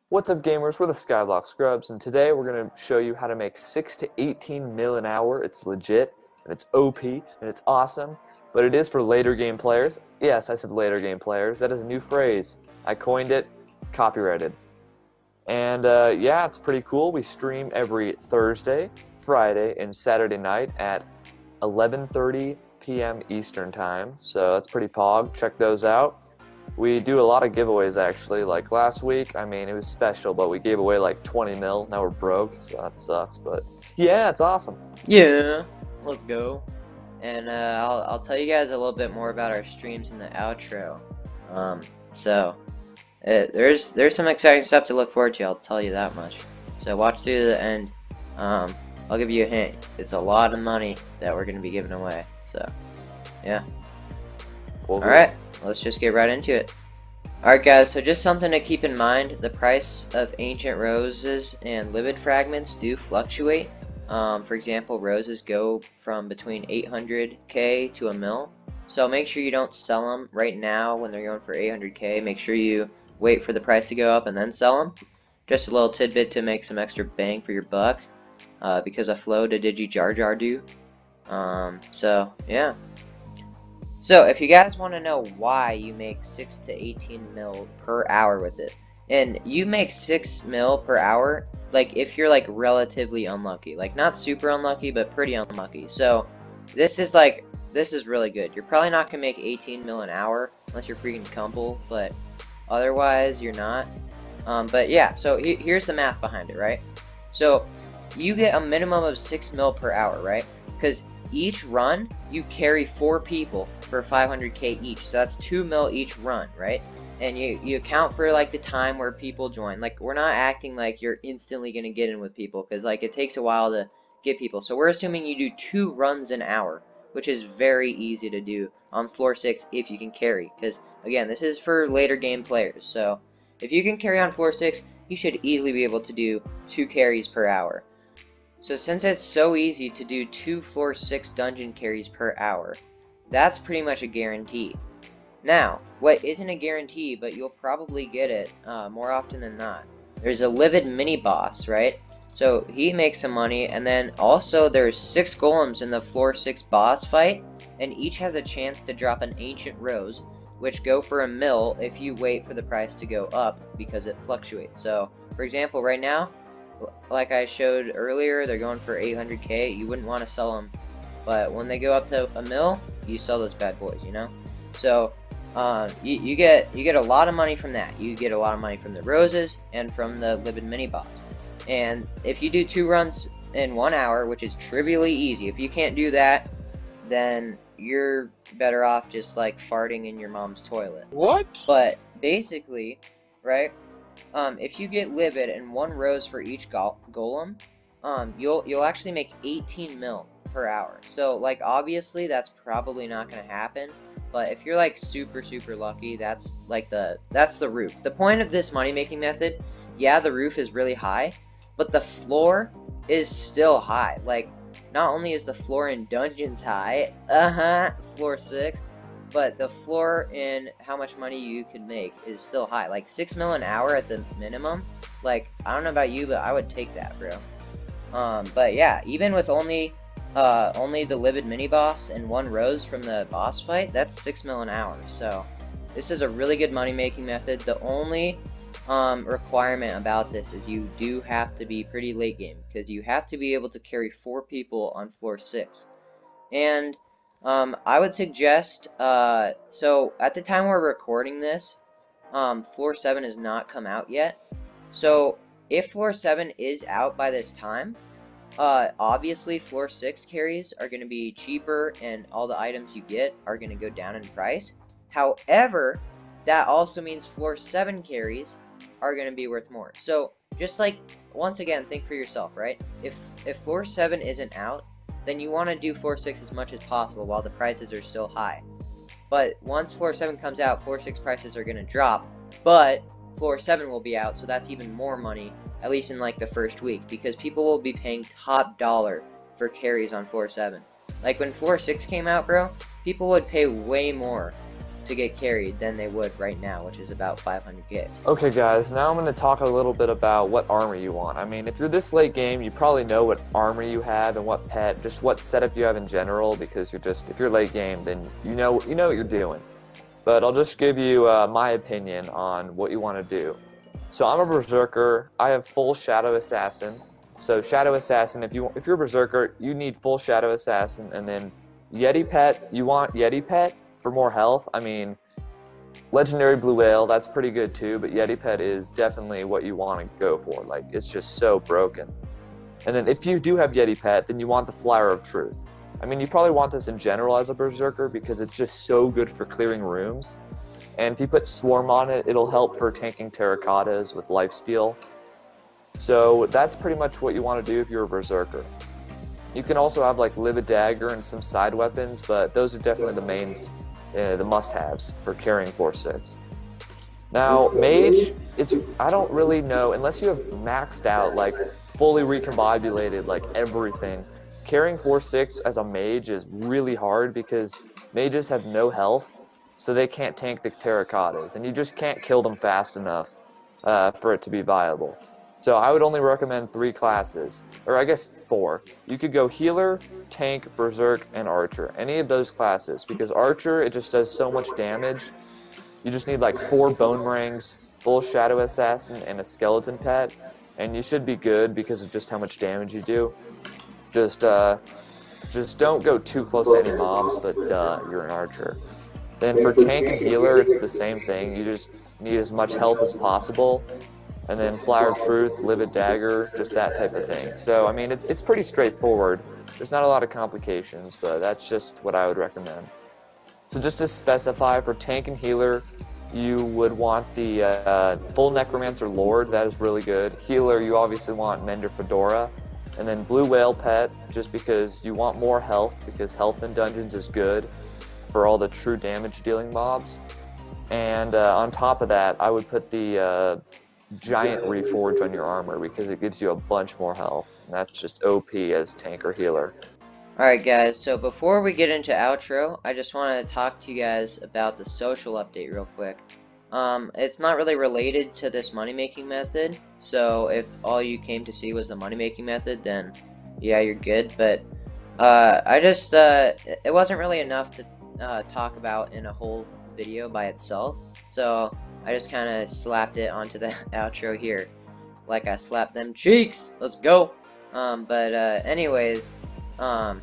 What's up, gamers? We're the Skyblock Scrubs, and today we're going to show you how to make 6 to 18 mil an hour. It's legit, and it's OP, and it's awesome, but it is for later game players. Yes, I said later game players. That is a new phrase. I coined it, copyrighted. And yeah, it's pretty cool. We stream every Thursday, Friday, and Saturday night at 11:30 p.m. Eastern Time, so that's pretty pog. Check those out. We do a lot of giveaways actually. Like last week, I mean, it was special, but we gave away like 20 mil. Now we're broke, so that sucks, but yeah, it's awesome. Yeah, let's go. And I'll tell you guys a little bit more about our streams in the outro. There's some exciting stuff to look forward to. I'll tell you that much. So watch through to the end. I'll give you a hint. It's a lot of money that we're gonna be giving away. So yeah. Well, all right, let's just get right into it. Alright guys, so just something to keep in mind, the price of ancient roses and livid fragments do fluctuate. For example, roses go from between 800k to a mil, so make sure you don't sell them right now when they're going for 800k. Make sure you wait for the price to go up and then sell them. Just a little tidbit to make some extra bang for your buck, because of flow to Digi Jar Jar do. So yeah. So if you guys want to know why you make 6 to 18 mil per hour with this, and you make 6 mil per hour, like if you're like relatively unlucky, like not super unlucky, but pretty unlucky. So this is really good. You're probably not gonna make 18 mil an hour unless you're freaking Kumble, but otherwise you're not. But yeah, so here's the math behind it, right? So you get a minimum of 6 mil per hour, right? Because each run you carry 4 people for 500k each, so that's 2 mil each run, right? And you account for like the time where people join. Like we're not acting like you're instantly gonna get in with people, because like it takes a while to get people. So we're assuming you do 2 runs an hour, which is very easy to do on floor 6 if you can carry, because again, this is for later game players. So if you can carry on floor 6, you should easily be able to do 2 carries per hour. So since it's so easy to do 2 floor 6 dungeon carries per hour, that's pretty much a guarantee. Now, what isn't a guarantee, but you'll probably get it more often than not, there's a livid mini boss, right? So he makes some money, and then also there's 6 golems in the floor 6 boss fight, and each has a chance to drop an ancient rose, which go for a mil if you wait for the price to go up, because it fluctuates. So for example, right now, like I showed earlier, they're going for 800k. You wouldn't want to sell them, but when they go up to a mil, you sell those bad boys, you know. So you get a lot of money from that. You get a lot of money from the roses and from the livid mini boss. And if you do 2 runs in 1 hour, which is trivially easy, if you can't do that, then you're better off just like farting in your mom's toilet. What? But basically, right? If you get livid and 1 rose for each golem, you'll actually make 18 mil per hour. So like obviously that's probably not gonna happen, but if you're like super lucky, that's the roof. The point of this money making method, yeah, the roof is really high, but the floor is still high. Like not only is the floor in dungeons high, floor 6, but the floor in how much money you could make is still high. Like 6 mil an hour at the minimum. Like I don't know about you, but I would take that, bro. But yeah, even with only the livid mini boss and 1 rose from the boss fight, that's 6 mil an hour. So this is a really good money making method. The only requirement about this is you do have to be pretty late game, because you have to be able to carry 4 people on floor 6. And I would suggest, so at the time we're recording this, floor 7 has not come out yet. So if floor 7 is out by this time, obviously floor 6 carries are going to be cheaper, and all the items you get are going to go down in price. However, that also means floor 7 carries are going to be worth more. So just like, once again, think for yourself, right? If floor 7 isn't out, then you want to do floor 6 as much as possible while the prices are still high. But once floor 7 comes out, floor 6 prices are going to drop, but floor 7 will be out, so that's even more money, at least in like the first week, because people will be paying top dollar for carries on floor 7. Like when floor 6 came out, bro, people would pay way more to get carried than they would right now, which is about 500k. Okay guys, now I'm going to talk a little bit about what armor you want. I mean, if you're this late game, you probably know what armor you have and what pet, just what setup you have in general, because if you're late game, then you know what you're doing. But I'll just give you my opinion on what you want to do. So I'm a Berserker. I have full Shadow Assassin. So Shadow Assassin, if you're a Berserker, you need full Shadow Assassin, and then Yeti Pet, you want Yeti Pet for more health. I mean, Legendary Blue Whale, that's pretty good too, but Yeti Pet is definitely what you want to go for. Like, it's just so broken. And then if you do have Yeti Pet, then you want the Flower of Truth. I mean, you probably want this in general as a Berserker because it's just so good for clearing rooms. And if you put Swarm on it, it'll help for tanking Terracottas with Lifesteal. So that's pretty much what you want to do if you're a Berserker. You can also have like Livid Dagger and some side weapons, but those are definitely the mains, the must-haves for carrying 4/6. Now, Mage, I don't really know, unless you have maxed out, like fully recombobulated, like everything. Carrying 4/6 as a Mage is really hard because Mages have no health, so they can't tank the Terracottas, and you just can't kill them fast enough for it to be viable. So I would only recommend 3 classes, or I guess 4. You could go Healer, Tank, Berserk, and Archer. Any of those classes, because Archer, it just does so much damage. You just need like 4 Bone Rings, full Shadow Assassin, and a Skeleton Pet, and you should be good because of just how much damage you do. Just don't go too close to any mobs, but you're an Archer. Then for Tank and Healer, it's the same thing. You just need as much health as possible. And then Flower of Truth, Livid Dagger, just that type of thing. So, I mean, it's pretty straightforward. There's not a lot of complications, but that's just what I would recommend. So just to specify, for Tank and Healer, you would want the full Necromancer Lord. That is really good. Healer, you obviously want Mender Fedora. And then Blue Whale Pet, just because you want more health, because health in dungeons is good for all the true damage dealing mobs. And on top of that, I would put the Giant Reforge on your armor because it gives you a bunch more health, and that's just OP as tank or healer. Alright guys, so before we get into outro, I just want to talk to you guys about the social update real quick. It's not really related to this money-making method, so if all you came to see was the money-making method, then yeah, you're good, but it wasn't really enough to talk about in a whole video by itself, so I just kind of slapped it onto the outro here, like I slapped them cheeks. Let's go. Anyways,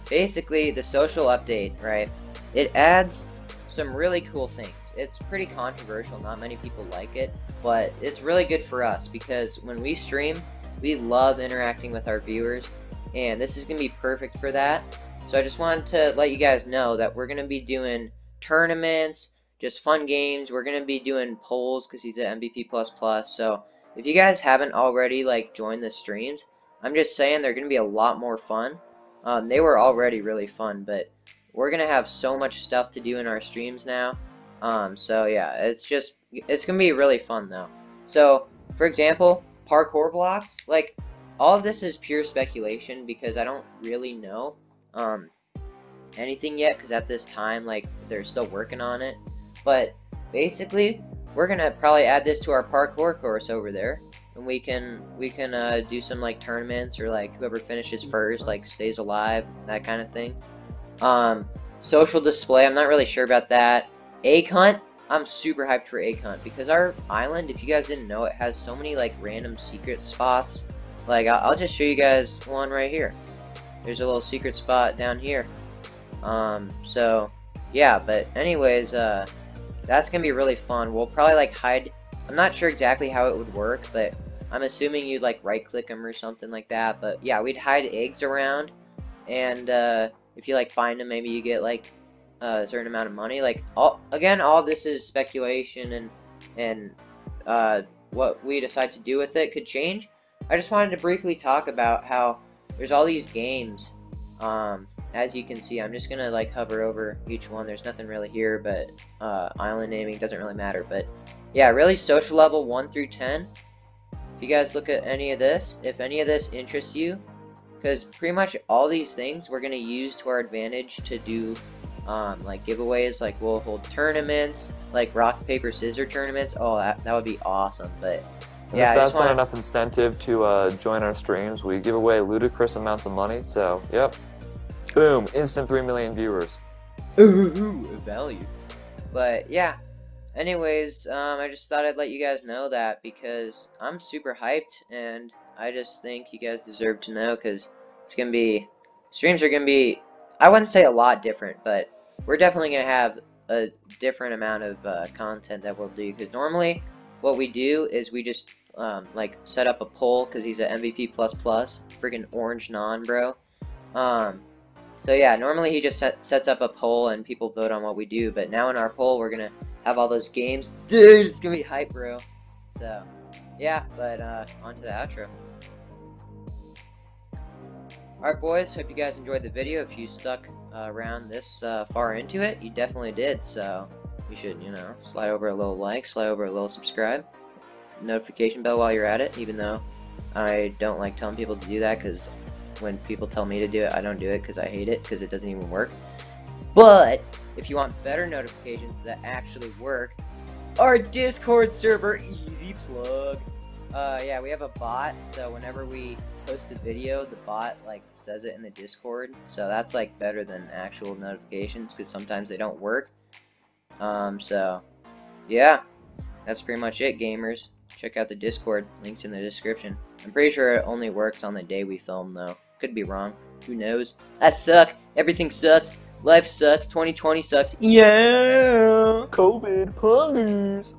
basically the social update, right? It adds some really cool things. It's pretty controversial. Not many people like it, but it's really good for us because when we stream, we love interacting with our viewers, and this is gonna be perfect for that. So I just wanted to let you guys know that we're gonna be doing tournaments. Just fun games. We're gonna be doing polls because he's at MVP++. So if you guys haven't already like joined the streams, I'm just saying they're gonna be a lot more fun. They were already really fun, but we're gonna have so much stuff to do in our streams now. So yeah, it's gonna be really fun though. So for example, parkour blocks. Like all of this is pure speculation because I don't really know anything yet because at this time like they're still working on it. But basically, we're gonna probably add this to our parkour course over there, and we can do some like tournaments or like whoever finishes first like stays alive, that kind of thing. Social display, I'm not really sure about that. Egg hunt, I'm super hyped for egg hunt because our island, if you guys didn't know, it has so many like random secret spots. Like I'll just show you guys one right here. There's a little secret spot down here. So yeah, but anyways, that's gonna be really fun. We'll probably like hide. I'm not sure exactly how it would work, but I'm assuming you'd like right click them or something like that. But yeah, we'd hide eggs around, and if you like find them, maybe you get like a certain amount of money. Like all this is speculation, and what we decide to do with it could change. I just wanted to briefly talk about how there's all these games. As you can see, I'm just gonna like hover over each one. There's nothing really here, but island naming doesn't really matter. But yeah, really social level 1 through 10. If you guys look at any of this, if any of this interests you, because pretty much all these things we're gonna use to our advantage to do Like giveaways, like we'll hold tournaments, like rock, paper, scissors tournaments. Oh, that would be awesome. But And yeah, if I that's just want not enough incentive to join our streams, we give away ludicrous amounts of money. So, yep. Boom. Instant 3 million viewers. Ooh, value. But yeah, anyways, I just thought I'd let you guys know that because I'm super hyped and I just think you guys deserve to know because it's gonna be, streams are gonna be, I wouldn't say a lot different, but we're definitely gonna have a different amount of content that we'll do because normally what we do is we just like set up a poll because he's a MVP++, freaking orange non, bro. So yeah, normally he just sets up a poll and people vote on what we do, but now in our poll we're gonna have all those games. Dude, it's gonna be hype, bro. So, yeah, but on to the outro. Alright boys, hope you guys enjoyed the video. If you stuck around this far into it, you definitely did, so you should, you know, slide over a little like, slide over a little subscribe, notification bell while you're at it, even though I don't like telling people to do that, because when people tell me to do it, I don't do it because I hate it, because it doesn't even work. But if you want better notifications that actually work, our Discord server, easy plug. Yeah, we have a bot, so whenever we post a video, the bot like says it in the Discord, so that's like better than actual notifications because sometimes they don't work. So yeah, that's pretty much it, gamers. Check out the Discord, links in the description. I'm pretty sure it only works on the day we film though. Could be wrong. Who knows? I suck. Everything sucks. Life sucks. 2020 sucks. Yeah. COVID, pungers.